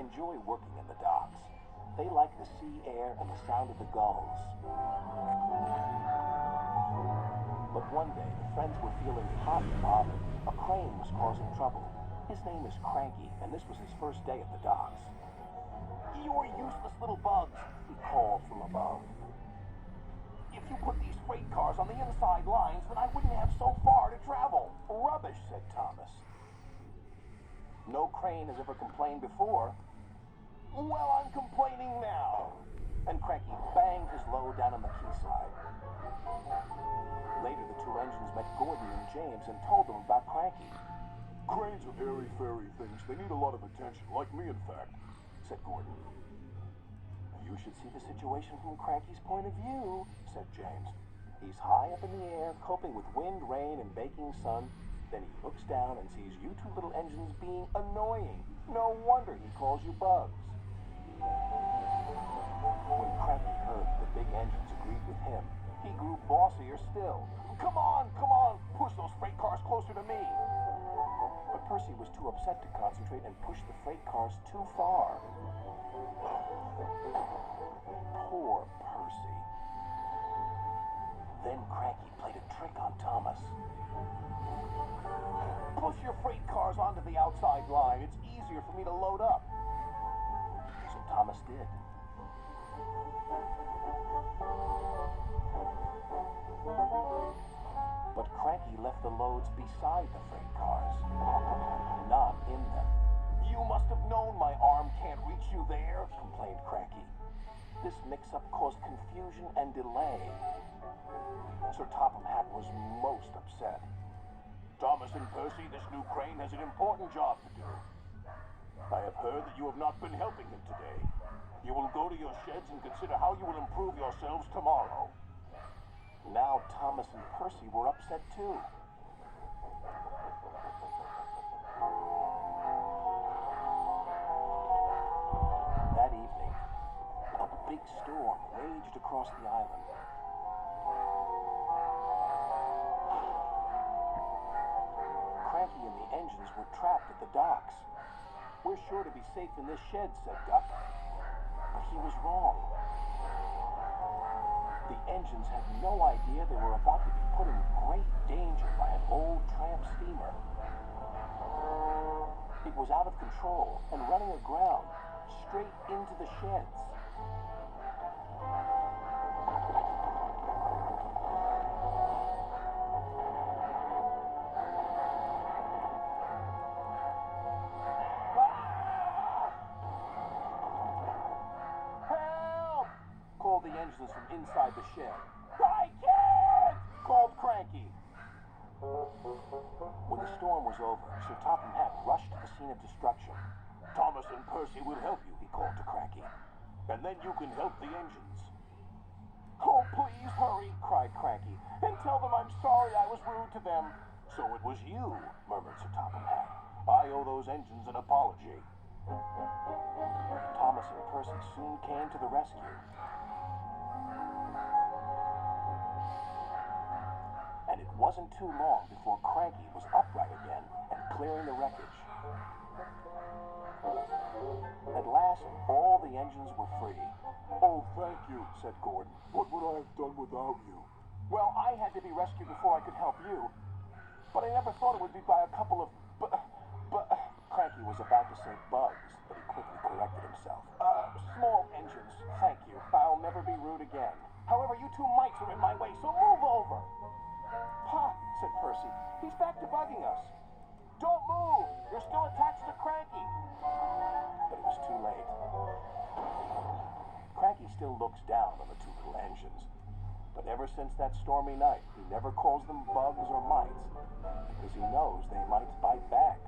enjoy working in the docks. They like the sea air and the sound of the gulls. But one day, the friends were feeling hot and bothered. A crane was causing trouble. His name is Cranky, and this was his first day at the docks. "You're useless little bugs," he called from above. "If you put these freight cars on the inside lines, then I wouldn't have so far to travel." "Rubbish," said Thomas. "No crane has ever complained before." "Well, I'm complaining now." And Cranky banged his load down on the quayside. Later, the two engines met Gordon and James and told them about Cranky. "Cranes are airy-fairy things. They need a lot of attention, like me, in fact," said Gordon. "You should see the situation from Cranky's point of view," said James. "He's high up in the air, coping with wind, rain, and baking sun. Then he looks down and sees you two little engines being annoying. No wonder he calls you bugs." When Cranky heard the big engines agreed with him, he grew bossier still. Come on, push those freight cars closer to me." But Percy was too upset to concentrate and pushed the freight cars too far. Poor Percy. Then Cranky played a trick on Thomas. "Push your freight cars onto the outside line. It's easier for me to load up." So Thomas did. But Cranky left the loads beside the freight cars, not in them. "You must have known my arm can't reach you there," complained Cranky. This mix-up caused confusion and delay. Sir Topham Hatt was most upset. "Thomas and Percy, this new crane has an important job to do. I have heard that you have not been helping him today. You will go to your sheds and consider how you will improve yourselves tomorrow." Now Thomas and Percy were upset too. That evening, a big storm raged across the island. Cranky and the engines were trapped at the docks. "We're sure to be safe in this shed," said Duck. But he was wrong. The engines had no idea they were about to be put in great danger by an old tramp steamer. It was out of control and running aground, straight into the sheds. "Help!" called the engines from inside the shed. "I can't!" called Cranky. When the storm was over, Sir Topham Hatt rushed to the scene of destruction. "Thomas and Percy will help you," he called to Cranky. "And then you can help the engines." "Oh, please hurry," cried Cranky, "and tell them I'm sorry I was rude to them." "So it was you," murmured Sir Topham Hatt. "I owe those engines an apology." Thomas and Percy soon came to the rescue. And it wasn't too long before Cranky was upright again and clearing the wreckage. At last, all the engines were free. "Oh, thank you," said Gordon. "What would I have done without you?" "Well, I had to be rescued before I could help you. But I never thought it would be by a couple of Cranky was about to say bugs, but he quickly corrected himself. Small engines, thank you. I'll never be rude again. However, you two mites are in my way, so move over." "Pa," said Percy, "he's back to bugging us." "Don't move! You're still attached to Cranky." But it was too late. Cranky still looks down on the two little engines. But ever since that stormy night, he never calls them bugs or mites, because he knows they might bite back.